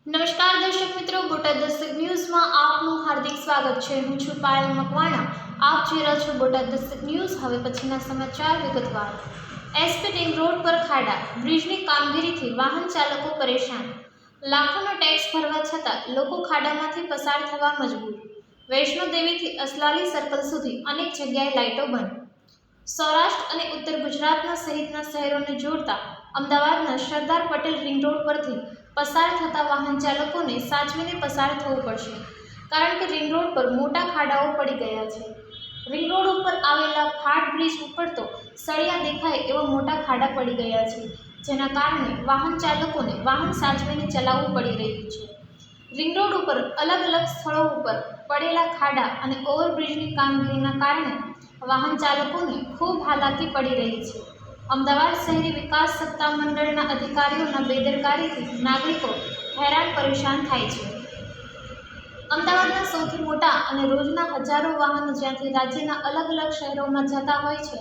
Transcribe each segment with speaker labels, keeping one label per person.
Speaker 1: નમસ્કાર દર્શક મિત્રો, બોટાદ દસ્તક ન્યૂઝમાં આપનું હાર્દિક સ્વાગત છે। હું છું પાયલ મકવાણા। આપ જોઈ રહ્યા છો બોટાદ દસ્તક ન્યૂઝ। હવે પછીના સમાચાર વિગતવાર। એસપી રિંગ રોડ પર ખાડા, બ્રિજની કામગીરીથી વાહન ચાલકો પરેશાન। લાખોનો ટેક્સ ભરવા છતાં લોકો ખાડામાંથી પસાર થવા મજબૂર। વૈષ્ણોદેવીથી અસલાલી સર્કલ સુધી અનેક જગ્યાએ લાઇટો બંધ। સૌરાષ્ટ્ર અને ઉત્તર ગુજરાતના સહિતના શહેરોને જોડતા અમદાવાદના સરદાર પટેલ રિંગ રોડ પરથી પસાર થતા વાહન ચાલકોને સાચવીને પસાર થવું પડશે, કારણ કે રિંગ રોડ પર મોટા ખાડાઓ પડી ગયા છે। રિંગ રોડ ઉપર આવેલા ફાટ બ્રિજ ઉપર તો સળિયા દેખાય એવા મોટા ખાડા પડી ગયા છે, જેના કારણે વાહન ચાલકોને વાહન સાચવીને ચલાવવું પડી રહ્યું છે। રિંગ રોડ ઉપર અલગ અલગ સ્થળો ઉપર પડેલા ખાડા અને ઓવરબ્રિજની કામગીરીના કારણે વાહન ચાલકોને ખૂબ હાલાકી પડી રહી છે। અમદાવાદ શહેરી વિકાસ સત્તા મંડળના અધિકારીઓના બેદરકારીથી નાગરિકો હેરાન પરેશાન થાય છે। અમદાવાદના સૌથી મોટા અને રોજના હજારો વાહનો જ્યાંથી રાજ્યના અલગ અલગ શહેરોમાં જતા હોય છે,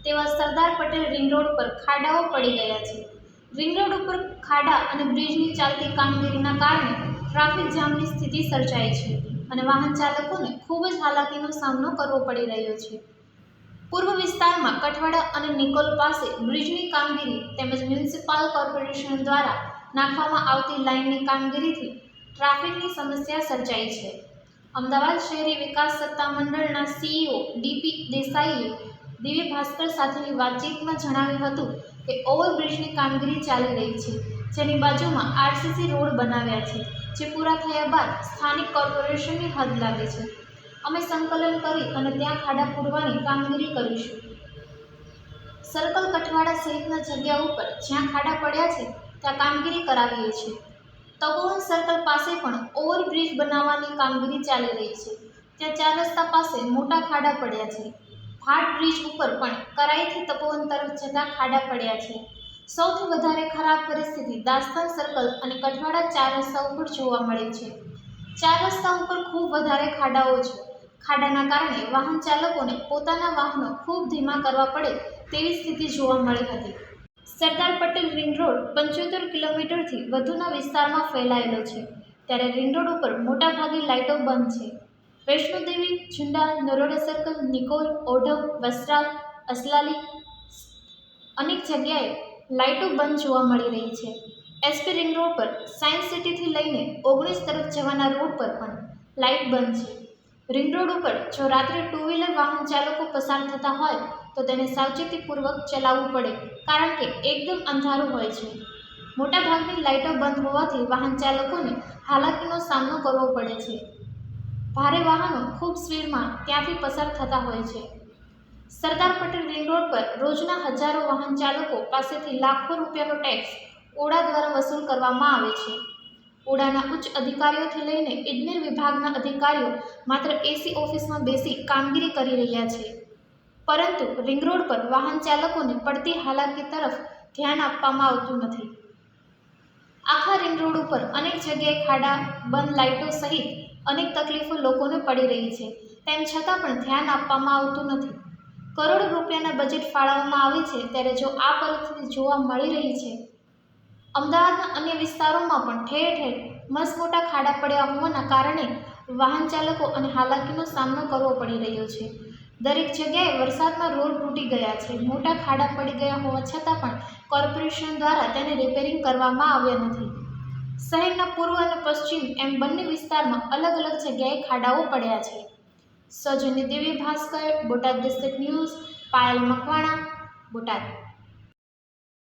Speaker 1: તેવા સરદાર પટેલ રિંગ રોડ પર ખાડાઓ પડી ગયા છે। રિંગ રોડ ઉપર ખાડા અને બ્રિજની ચાલતી કામગીરીના કારણે ટ્રાફિક જામની સ્થિતિ સર્જાઈ છે અને વાહન ચાલકોને ખૂબ જ હાલાકીનો સામનો કરવો પડી રહ્યો છે। પૂર્વ વિસ્તારમાં કઠવાડા અને નિકોલ પાસે બ્રિજની કામગીરી તેમજ મ્યુનિસિપલ કોર્પોરેશન દ્વારા નાખવામાં આવતી લાઇનની કામગીરીથી ટ્રાફિકની સમસ્યા સર્જાઈ છે। અમદાવાદ શહેરી વિકાસ સત્તા મંડળના સીઈઓ ડીપી દેસાઈએ દિવ્ય ભાસ્કર સાથેની વાતચીતમાં જણાવ્યું હતું કે ઓવરબ્રિજની કામગીરી ચાલી રહી છે, જેની બાજુમાં આરસીસી રોડ બનાવ્યા છે, જે પૂરા થયા બાદ સ્થાનિક કોર્પોરેશનની હદ લાગે છે। અમે સંકલન કરી અને ત્યાં ખાડા પૂરવાની કામગીરી કરીશું। સર્કલ કઠવાડા સહિતના જગ્યા ઉપર જ્યાં ખાડા પડ્યા છે ત્યાં કામગીરી કરાવીએ છીએ। તપોવન સર્કલ પાસે પણ ઓવરબ્રિજ બનાવવાની કામગીરી ચાલી રહી છે, ત્યાં 4 રસ્તા પાસે મોટા ખાડા પડ્યા છે। ફાટ બ્રિજ ઉપર પણ કરાઈથી તપોવન તરફ જતા ખાડા પડ્યા છે। સૌથી વધારે ખરાબ પરિસ્થિતિ દાસ્તાન સર્કલ અને કઠવાડા 4 રસ્તા ઉપર જોવા મળે છે। 4 રસ્તા ઉપર ખૂબ વધારે ખાડાઓ છે। ખાડાના કારણે વાહન ચાલકોને પોતાના વાહનો ખૂબ ધીમા કરવા પડે તેવી સ્થિતિ જોવા મળી હતી। સરદાર પટેલ રિંગ રોડ 75 કિલોમીટરથી વધુના વિસ્તારમાં ફેલાયેલો છે, ત્યારે રિંગ રોડ ઉપર મોટાભાગે લાઇટો બંધ છે। વૈષ્ણોદેવી, ઝુંડા, નરોડા સર્કલ, નિકોલ, ઓઢવ, વસ્ત્રાલ, અસલાલી અનેક જગ્યાએ લાઇટો બંધ જોવા મળી રહી છે। એસપી રિંગ રોડ પર સાયન્સ સિટીથી લઈને 19 તરફ જવાના રોડ પર પણ લાઇટ બંધ છે। રિંગ રોડ ઉપર જો રાત્રે 2 વ્હીલર વાહન ચાલકો પસાર થતા હોય તો તેને સાવચેતીપૂર્વક ચલાવવું પડે, કારણ કે એકદમ અંધારું હોય છે। મોટાભાગની લાઇટો બંધ હોવાથી વાહન ચાલકોને હાલાકીનો સામનો કરવો પડે છે। ભારે વાહનો ખૂબ સ્પીડમાં ત્યાંથી પસાર થતા હોય છે। સરદાર પટેલ રિંગ રોડ પર રોજના હજારો વાહન ચાલકો પાસેથી લાખો રૂપિયાનો ટેક્સ ઓડા દ્વારા વસૂલ કરવામાં આવે છે। ઓડાના ઉચ્ચ અધિકારીઓથી લઈને ઇજનેર વિભાગના અધિકારીઓ માત્ર એસી ઓફિસમાં બેસી કામગીરી કરી રહ્યા છે, પરંતુ રિંગ રોડ પર વાહન ચાલકોને પડતી હાલાકી તરફ ધ્યાન આપવામાં આવતું નથી। આખા રિંગ રોડ ઉપર અનેક જગ્યાએ ખાડા, બંધ લાઇટો સહિત અનેક તકલીફો લોકોને પડી રહી છે, તેમ છતાં પણ ધ્યાન આપવામાં આવતું નથી। કરોડો રૂપિયાના બજેટ ફાળવવામાં આવે છે, ત્યારે જો આ પરિસ્થિતિ જોવા મળી રહી છે। અમદાવાદના અન્ય વિસ્તારોમાં પણ ઠેર ઠેર મસમોટા ખાડા પડ્યા હોવાના કારણે વાહન ચાલકો અને હાલાકીનો સામનો કરવો પડી રહ્યો છે। દરેક જગ્યાએ વરસાદમાં રોડ તૂટી ગયા છે। મોટા ખાડા પડી ગયા હોવા છતાં પણ કોર્પોરેશન દ્વારા તેને રિપેરિંગ કરવામાં આવ્યા નથી। શહેરના પૂર્વ અને પશ્ચિમ એમ બંને વિસ્તારમાં અલગ અલગ જગ્યાએ ખાડાઓ પડ્યા છે। સૌજન્ય દિવ્ય ભાસ્કર, બોટાદ દસ્તક ન્યૂઝ, પાયલ મકવાણા, બોટાદ।